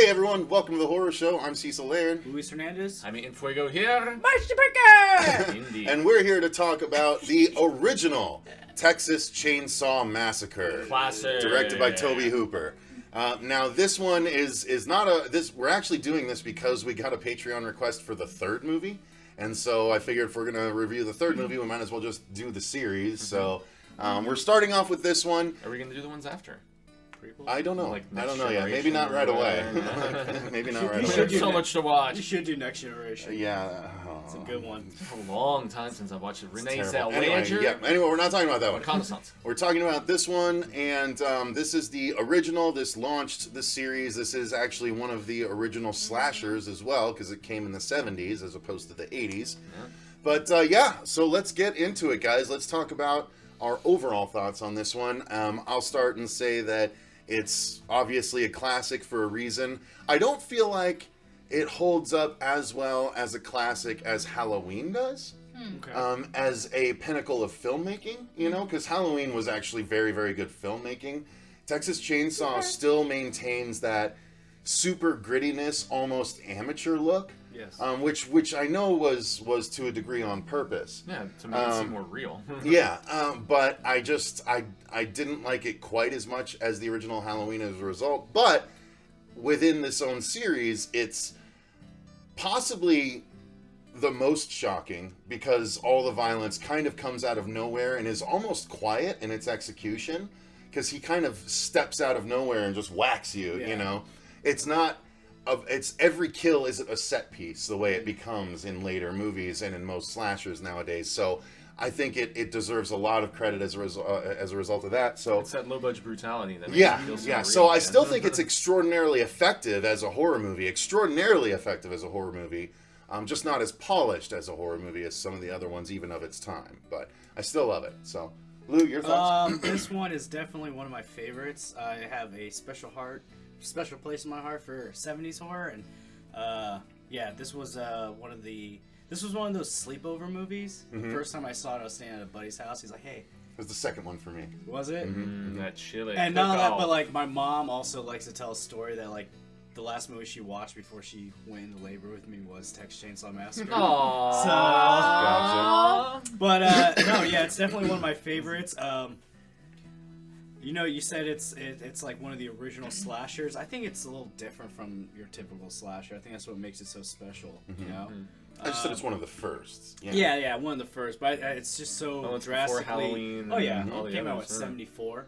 everyone, welcome to the horror show. I'm Cecil, Laird. Luis Hernandez. I'm in Fuego here. Marcia. Indeed. And we're here to talk about the original Texas Chainsaw Massacre. Classic. Directed by Tobe Hooper. Now this one is not a, we're actually doing this because we got a Patreon request for the third movie. And so I figured if we're going to review the third movie, we might as well just do the series. So we're starting off with this one. Are we going to do the ones after? Prequels? I don't know. Like I don't know yet. Maybe not right away. Maybe not right away. There's so much to watch. You should do Next Generation. Yeah. It's a good one. It's a long time since I've watched it. Renee Terrible. Zellweger. Anyway, we're not talking about that one. Reconnaissance. We're talking about this one, and this is the original. This launched this series. This is actually one of the original slashers as well, because it came in the 70s as opposed to the 80s. Yeah. But yeah, so let's get into it, guys. Let's talk about our overall thoughts on this one. I'll start and say that it's obviously a classic for a reason. I don't feel like it holds up as well as a classic as Halloween does. Okay. As a pinnacle of filmmaking, you know, because Halloween was actually very, very good filmmaking. Texas Chainsaw still maintains that super grittiness, almost amateur look. Yes. Which I know was to a degree on purpose. Yeah, to make it seem more real. Yeah, but I didn't like it quite as much as the original Halloween as a result. But within this own series, it's possibly the most shocking because all the violence kind of comes out of nowhere and is almost quiet in its execution because he kind of steps out of nowhere and just whacks you, you know. It's not... It's every kill isn't a set piece the way it becomes in later movies and in most slashers nowadays. So I think it deserves a lot of credit as a result of that. So it's that low budget brutality that makes it feel so real. real. So I still think it's extraordinarily effective as a horror movie. Extraordinarily effective as a horror movie. Just not as polished as a horror movie as some of the other ones, even of its time. But I still love it. So Lou, your thoughts? This one is definitely one of my favorites. I have a special place in my heart for 70s horror, and yeah, this was one of those sleepover movies. The first time I saw it, I was staying at a buddy's house. He's like, "Hey." It was the second one for me. Was it? That chili. And not that, but like my mom also likes to tell a story that like the last movie she watched before she went into labor with me was Texas Chainsaw Massacre. Aww. So, Gotcha. But no, yeah, it's definitely one of my favorites. You know, you said it's like one of the original slashers. I think it's a little different from your typical slasher. I think that's what makes it so special. You know, I just said it's one of the firsts. Yeah, one of the first. But it's just so it's drastically. Before Halloween. Oh yeah, all the it came out others, with '74.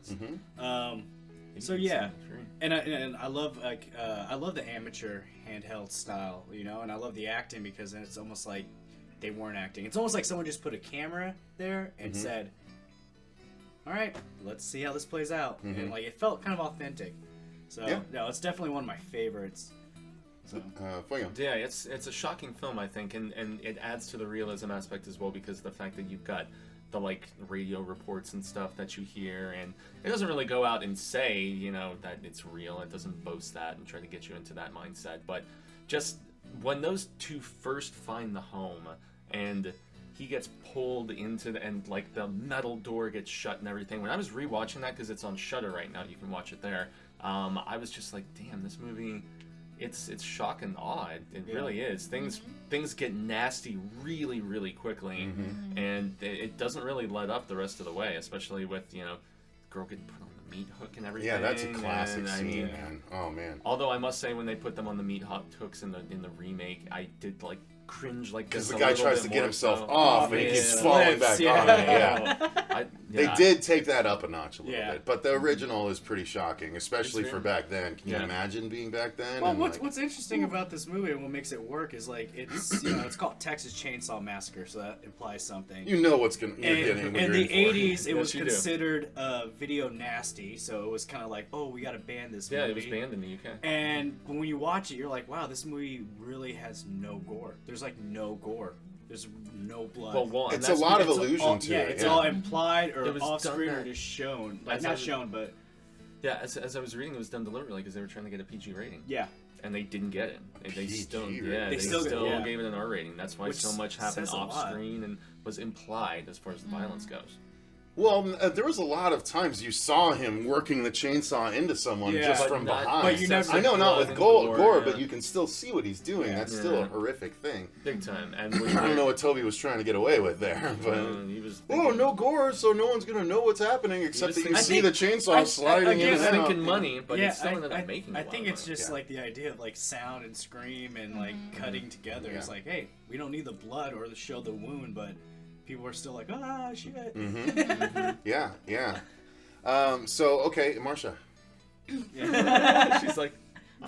So 73. yeah, and I love I love the amateur handheld style. You know, and I love the acting because then it's almost like they weren't acting. It's almost like someone just put a camera there and said, all right, let's see how this plays out. And like it felt kind of authentic. So no, it's definitely one of my favorites. So Fuego. Yeah, it's a shocking film, I think, and it adds to the realism aspect as well because of the fact that you've got the like radio reports and stuff that you hear, and it doesn't really go out and say, you know, that it's real. It doesn't boast that and try to get you into that mindset. But just when those two first find the home and he gets pulled into and like the metal door gets shut and everything. When I was rewatching that, because it's on Shudder right now, you can watch it there. I was just like, damn, this movie, it's shock and awe. It really is. Things get nasty really, really quickly, and it doesn't really let up the rest of the way, especially with, you know, girl getting put on the meat hook and everything. Yeah, that's a classic and, scene, man. Oh man. Although I must say, when they put them on the meat hooks in the remake, I did like cringe like this. Because the guy tries to get himself off and he keeps falling back on. Yeah. They did take that up a notch a little bit, but the original is pretty shocking, especially for back then. Can you imagine being back then? Well, what's interesting about this movie and what makes it work is like it's it's called Texas Chainsaw Massacre, so that implies something. You know what's going to in the 80s, it was considered video nasty, so it was kind of like, oh, we got to ban this movie. Yeah, it was banned in the UK. And when you watch it, you're like, wow, this movie really has no gore. There's like no gore. There's no blood. Well, it's a lot of illusion to it. It's all implied or was off-screen or just shown. Like, not shown, but... Yeah, as I was reading, it was done deliberately because they were trying to get a PG rating. Yeah. And they didn't get it. They still gave it an R rating. That's why so much happened off-screen and was implied as far as the violence goes. Well, there was a lot of times you saw him working the chainsaw into someone Yeah, just but from not behind. But you never- I know, not with Blood and gore, yeah. but you can still see what he's doing. Yeah. That's still a horrific thing. Big time. And I don't know what Toby was trying to get away with there, but he was oh, thinking, no gore, so no one's gonna know what's happening except that you I see the chainsaw I- sliding again, in he and was out. thinking money, but it still ended up making. I think it's just Yeah. like the idea of like sound and scream and like cutting together. It's Yeah. like, hey, we don't need the blood or to show the wound, but people are still like, ah, shit. Yeah, yeah. So okay, Marcia. she's like,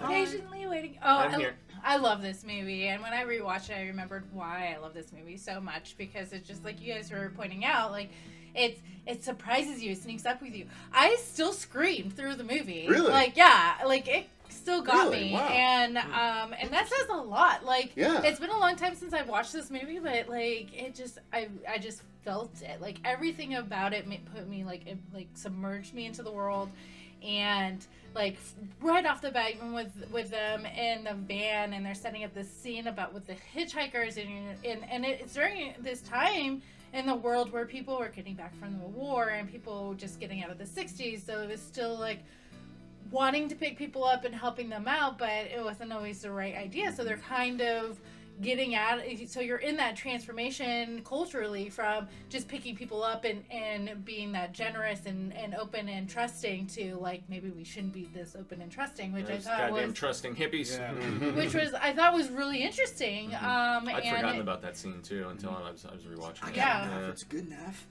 Patiently waiting. Oh, I'm here. I love this movie, and when I rewatched it, I remembered why I love this movie so much, because it's just like you guys were pointing out, like it surprises you, it sneaks up with you. I still screamed through the movie. Really? Like, yeah, like it still got Really? me, Wow. and that says a lot. Like, Yeah. it's been a long time since I've watched this movie, but like it just, I just felt it. Like everything about it put me like, it like submerged me into the world. And like right off the bat, even with them in the van, and they're setting up this scene about with the hitchhikers, and it's during this time in the world where people were getting back from the war and people just getting out of the 60s, so it was still like wanting to pick people up and helping them out, but it wasn't always the right idea. So they're kind of getting at, so you're in that transformation culturally from just picking people up and being that generous and open and trusting to like, maybe we shouldn't be this open and trusting, which those I thought goddamn was trusting hippies. Yeah. which was I thought was really interesting. I'd And forgotten about that scene too until I was rewatching it. Yeah. It's good enough.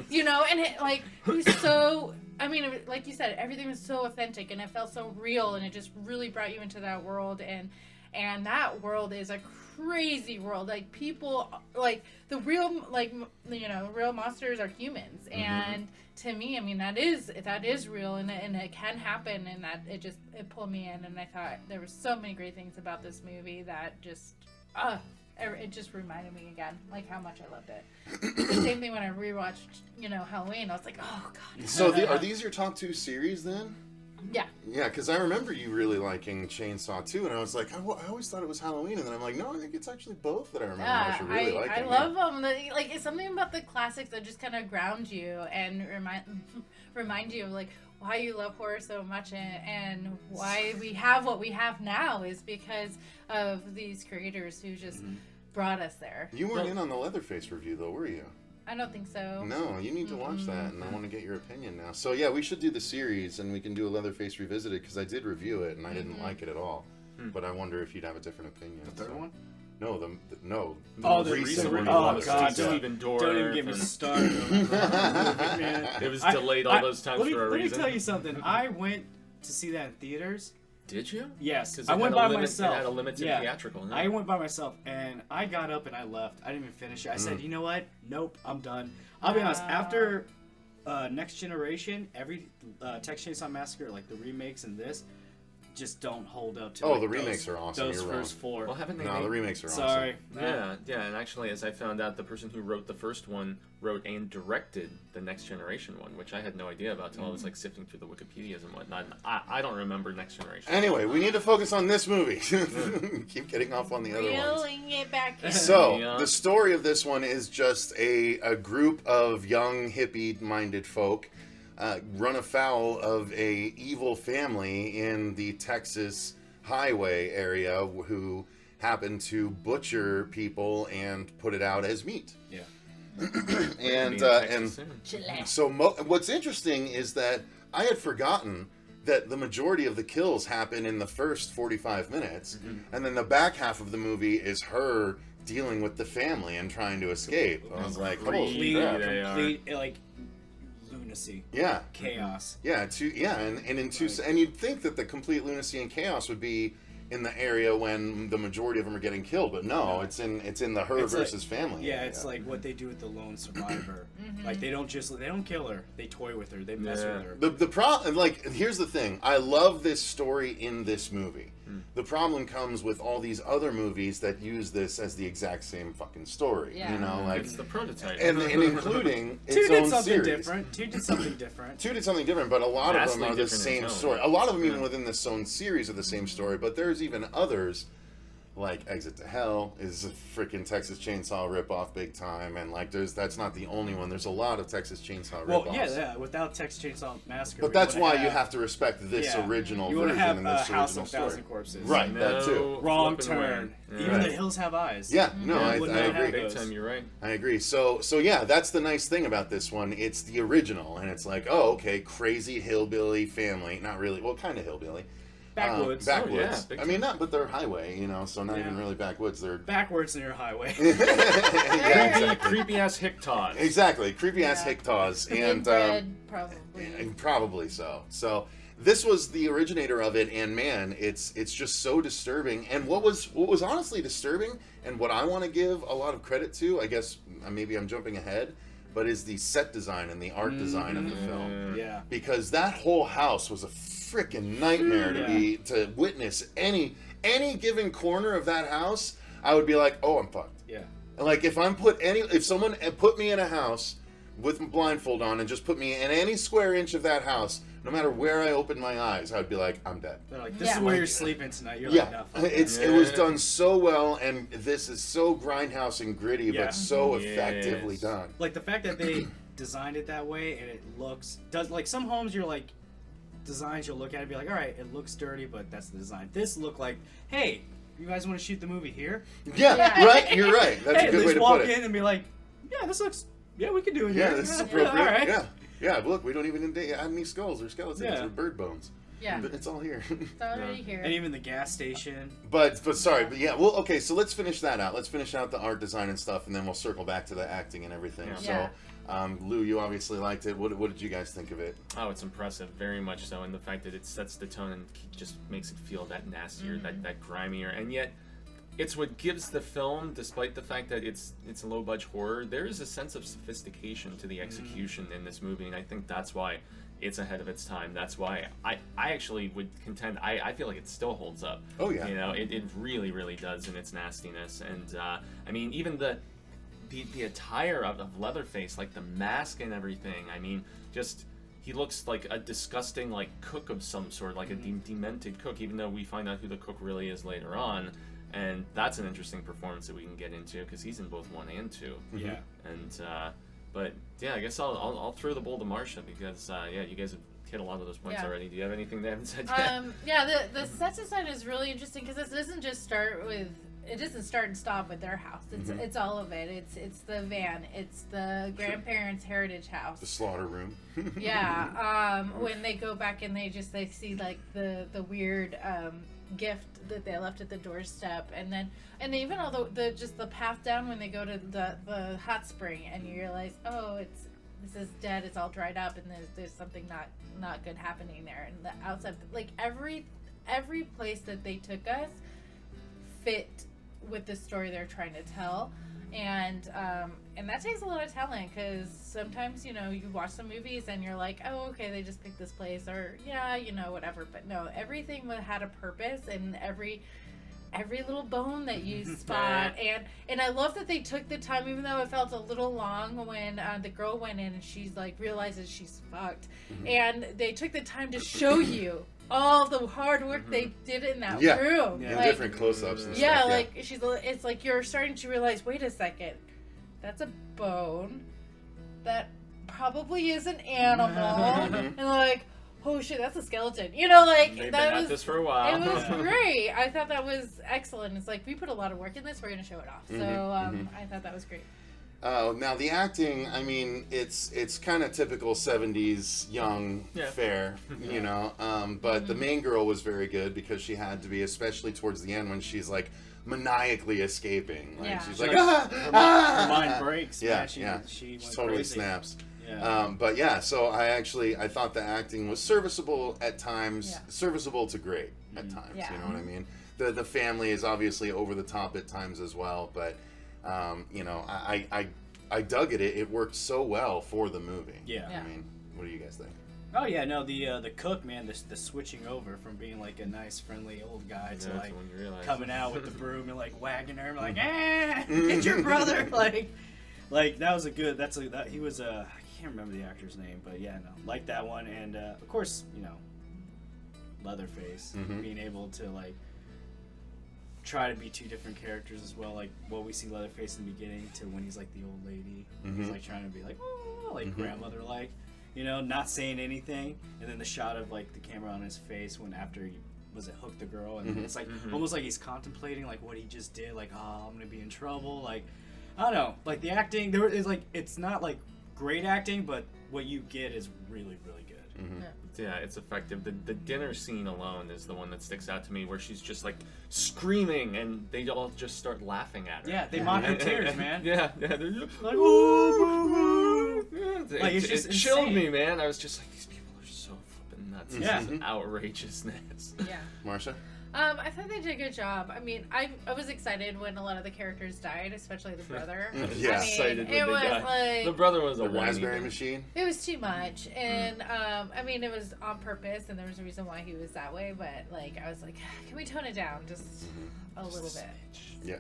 you know, and it like it was so, I mean, like you said, everything was so authentic and it felt so real, and it just really brought you into that world, and that world is a crazy world. Like people, like the real, like, you know, real monsters are humans, and to me, I mean, that is real, and it can happen, and that it pulled me in, and I thought there were so many great things about this movie that just it just reminded me again like how much I loved it. The same thing when I rewatched, you know, Halloween. I was like, oh god. So are these your top two series then? Yeah. Yeah, because I remember you really liking Chainsaw 2, and I was like, I always thought it was Halloween, and then I'm like, no, I think it's actually both that I remember Marcia really liking. I love them. Like, it's something about the classics that just kind of ground you and remind you of like why you love horror so much, and why we have what we have now is because of these creators who just brought us there. You weren't in on the Leatherface review, though, were you? I don't think so. No, you need to watch that, and I want to get your opinion now. So yeah, we should do the series, and we can do a Leatherface Revisited, because I did review it, and I didn't like it at all. But I wonder if you'd have a different opinion. The third one? No, no. Oh, the recent recent one. one. Oh, was God, Stephen Dorff. Don't even get me and started. Man. It was delayed all those times let me, for a let reason. me tell you something. I went to see that in theaters. Did you? Yes, 'Cause I it went had a by limit- myself. It had a limited theatrical. No? I went by myself, and I got up and I left. I didn't even finish it. I said, you know what? Nope, I'm done. I'll be honest. After Next Generation, every Texas Chainsaw Massacre, like the remakes and this, just don't hold up to. Oh, like, the remakes are awesome. Those You're first wrong. four. Well, haven't they? No, made- the remakes are Sorry. Yeah, yeah, and actually, as I found out, the person who wrote the first one wrote and directed the Next Generation one, which I had no idea about until I was like sifting through the Wikipedias and whatnot. And I don't remember Next Generation. Anyway, we need to focus on this movie. Keep getting off on the other ones. Reeling it back in. So, Yeah. the story of this one is just a group of young, hippie-minded folk run afoul of a evil family in the Texas highway area who happen to butcher people and put it out as meat. Yeah. And Being in Texas soon. so what's interesting is that I had forgotten that the majority of the kills happen in the first 45 minutes, and then the back half of the movie is her dealing with the family and trying to escape. I was like, holy Complete, crap. they are. complete, like lunacy, Yeah. chaos. Yeah, and you'd think that the complete lunacy and chaos would be in the area when the majority of them are getting killed, but no, it's in the her It's like- versus family. Yeah, area. it's like what they do with the lone survivor. Like they don't kill her. They toy with her. They mess Yeah. with her. The problem, like, here's the thing. I love this story in this movie. The problem comes with all these other movies that use this as the exact same fucking story. Yeah. You know, like, It's the prototype. and including its Two did own something series. different. Two did something different. Two did something different, but a lot of them Vastly are the different in same tone. story. A lot of them, even within this own series, are the same story. But there's even others like Exit to Hell is a freaking Texas Chainsaw ripoff big time, and like that's not the only one. There's a lot of Texas Chainsaw ripoffs. Well, yeah, without Texas Chainsaw Massacre. But that's why you have to respect this original you version have and this House original of story. Thousand Corpses. Right, that too. Wrong Flipping turn. way. Even Yeah. the hills have eyes. Yeah, no, I Wouldn't have agree. Big time, you're right. I agree. So yeah, that's the nice thing about this one. It's the original, and it's like, oh, okay, crazy hillbilly family. Not really. Well, kind of hillbilly. Backwoods. Oh, yeah, big I mean, not, but they're highway, you know, so not Yeah. even really backwoods. They're Backwards near highway. yeah, exactly. Creepy ass hicktaws. Exactly, creepy ass Yeah. Hicktaws, and Inbred, probably. probably so. So this was the originator of it, and man, it's just so disturbing. And what was honestly disturbing, and what I want to give a lot of credit to, I guess maybe I'm jumping ahead, but is the set design and the art design of the film. Yeah. Because that whole house was a freaking nightmare to witness any given corner of that house. I would be like, oh, I'm fucked. Yeah. Like if someone put me in a house with a blindfold on and just put me in any square inch of that house, no matter where I opened my eyes, I would be like, I'm dead. They're like, this Yeah. is where you're sleeping tonight. You're Yeah, like, no, fuck it that. was done so well, and this is so grindhouse and gritty, Yeah. but so Yes. effectively done. Like the fact that they designed it that way and it does like some homes you're like designs you'll look at it and be like, all right, it looks dirty, but that's the design. This looked like, hey, you guys want to shoot the movie here? Yeah, Yeah. right. You're right. That's Hey, a good they way just to walk put it. in and be like, yeah, this looks, yeah, we can do it Yeah, here. this is Yeah, appropriate. all right. Yeah. Look, we don't even add any skulls or skeletons Yeah. or bird bones. Yeah. But it's all here. It's already here. And even the gas station. But sorry, but yeah, well, okay, so let's finish that out. Let's finish out the art design and stuff, and then we'll circle back to the acting and everything. Yeah. So, Lou, you obviously liked it. What did you guys think of it? Oh, it's impressive, very much so, and the fact that it sets the tone and just makes it feel that nastier, that grimier, and yet it's what gives the film, despite the fact that it's a low budget horror, there is a sense of sophistication to the execution in this movie, and I think that's why it's ahead of its time. That's why I actually would contend I feel like it still holds up. Oh, yeah. You know, it really, really does in its nastiness, and I mean even the attire of Leatherface, like the mask and everything. I mean, just he looks like a disgusting like cook of some sort, like a demented cook. Even though we find out who the cook really is later on, and that's an interesting performance that we can get into because he's in both 1 and 2. Yeah. And but yeah, I guess I'll throw the ball to Marcia because yeah, you guys have hit a lot of those points Yeah. already. Do you have anything they haven't said yet? Yeah, the set design is really interesting because it doesn't just start with. It doesn't start and stop with their house. It's all of it. It's the van. It's the grandparents' heritage house. The slaughter room. Yeah. When they go back and they see like the weird gift that they left at the doorstep, and even all the path down when they go to the hot spring, and you realize, oh, this is dead. It's all dried up, and there's something not good happening there. And the outside, like every place that they took us fit with the story they're trying to tell. And that takes a lot of talent because sometimes, you know, you watch some movies and you're like, oh, okay, they just picked this place, or yeah, you know, whatever. But no, everything had a purpose, and every little bone that you spot. And I love that they took the time, even though it felt a little long when the girl went in and she's like realizes she's fucked, and they took the time to show you all the hard work they did in that room. Yeah. And Like, different close-ups and yeah, stuff. like it's like you're starting to realize, wait a second, that's a bone that probably is an animal, and like, oh shit, that's a skeleton. You know, like They've been that at was this for a while. it was great. I thought that was excellent. It's like we put a lot of work in this. We're gonna show it off. So I thought that was great. Now the acting, I mean, it's kind of typical 70s young fare, you know. But the main girl was very good because she had to be, especially towards the end when she's like maniacally escaping. Like she's like, her mind breaks. Yeah, man. She went totally crazy. snaps. Yeah. But yeah, so I thought the acting was serviceable at times, serviceable to great at times. Yeah. You know what I mean? The family is obviously over the top at times as well, but you know, I dug it. It worked so well for the movie. Yeah. I mean, what do you guys think? Oh yeah, no, the cook, man, the switching over from being like a nice, friendly old guy to like when you realize. coming out with the broom and like wagging her, like, get your brother, like that was a good. He was I can't remember the actor's name, but yeah, no, like that one, and of course, you know, Leatherface being able to like try to be two different characters as well. Like what we see Leatherface in the beginning to when he's like the old lady. He's like trying to be like, oh, like grandmother like, you know, not saying anything. And then the shot of like the camera on his face when after he hooked the girl, and it's like almost like he's contemplating like what he just did. Like, oh, I'm gonna be in trouble. Like, I don't know. Like the acting there is like it's not like great acting, but what you get is really really good. Yeah, it's effective. The dinner scene alone is the one that sticks out to me, where she's just like screaming, and they all just start laughing at her. Yeah, they mock her tears, man. Yeah, they're just Like, like it's just it chilled insane. me, man. I was just like, these people are so flipping nuts. Yeah. This is outrageousness. Yeah. Marcia? I thought they did a good job. I mean, I was excited when a lot of the characters died, especially the brother. Yeah. I mean, Excited when it they was died. like The brother was a The whiny raspberry guy. machine? it was too much, and I mean, it was on purpose, and there was a reason why he was that way. But like, I was like, can we tone it down just a little bit? Yeah.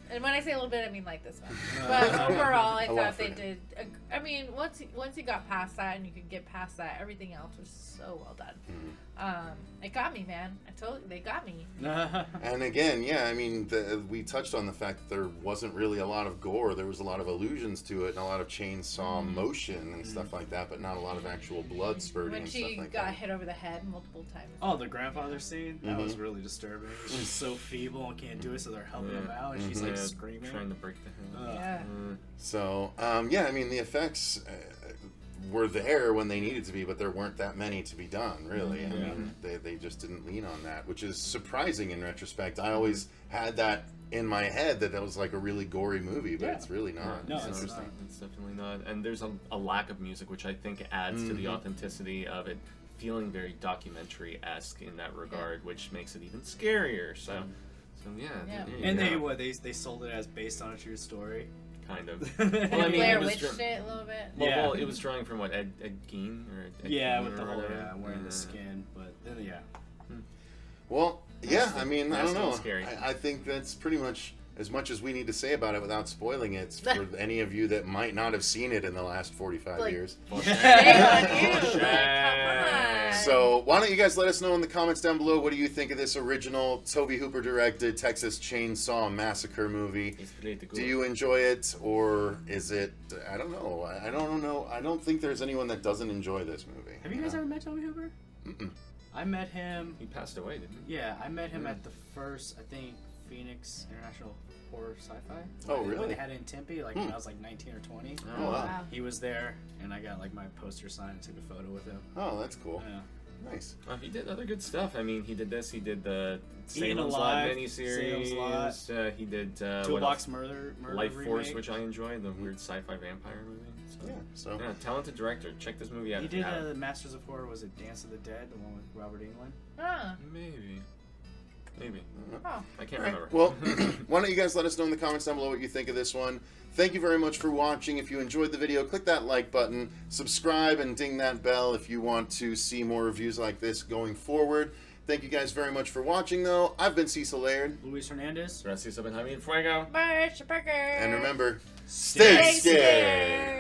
And when I say a little bit, I mean like this one. But overall, I A lot thought for they him. did. I mean, once you got past that and you could get past that, everything else was so well done. It got me, man. I told you, they got me. And again, yeah, I mean, we touched on the fact that there wasn't really a lot of gore. There was a lot of allusions to it and a lot of chainsaw motion and stuff like that, but not a lot of actual blood spurting When and she stuff like got that. hit over the head multiple times. Oh, the grandfather scene? That was really disturbing. She's so feeble and can't do it, so they're helping him out, and she's like Yeah, screaming. trying to break the head. Yeah. So, yeah, I mean, the effects were there when they needed to be, but there weren't that many to be done, really. I mean, they just didn't lean on that, which is surprising in retrospect. I always had that in my head that was like a really gory movie, but it's really not. No, So- it's It's not. it's definitely not. And there's a lack of music, which I think adds to the authenticity of it feeling very documentary-esque in that regard, which makes it even scarier. So yeah. Yeah. there you And go. they sold it as based on a true story. kind of. Well, Well, I mean, Blair it was Witch it a little bit. well, it was drawing from what Ed Gein or Ed Yeah, Gein with or the whole whatever. wearing the skin, but then Well, yeah, I mean, I don't still know. scary. I think that's pretty much as we need to say about it without spoiling it for any of you that might not have seen it in the last 45 Like- years. Shame on you. Like, come on. So why don't you guys let us know in the comments down below, what do you think of this original Tobe Hooper directed Texas Chainsaw Massacre movie? It's pretty good. Do you enjoy it, or is it, I don't know. I don't know. I don't think there's anyone that doesn't enjoy this movie. have you guys ever met Tobe Hooper? I met him. He passed away, didn't he? Yeah, I met him at the first, I think, Phoenix International Horror Sci-Fi. Oh, When really? they had it in Tempe, like when I was like 19 or 20. Oh, wow. Wow. He was there, and I got like my poster signed and took a photo with him. Oh, that's cool. Yeah. Nice. He did other good stuff. I mean, he did this. He did the Eaten Salem's Lot Alive, miniseries. Salem's Lot. He did what Toolbox else? Murder Life Force, remake. which I enjoyed, the weird sci-fi vampire movie. So, Yeah. So yeah, talented director. Check this movie out. He if you did haven't. Masters of Horror. Was it Dance of the Dead, the one with Robert Englund? Huh. Maybe. Oh. I can't All right. remember. Well, why don't you guys let us know in the comments down below what you think of this one. Thank you very much for watching. If you enjoyed the video, click that like button, subscribe, and ding that bell if you want to see more reviews like this going forward. Thank you guys very much for watching, though. I've been Cecil Laird. Luis Hernandez. Gracias, Jaime, and Fuego. Marcia Parker. And remember, Stay stay scared.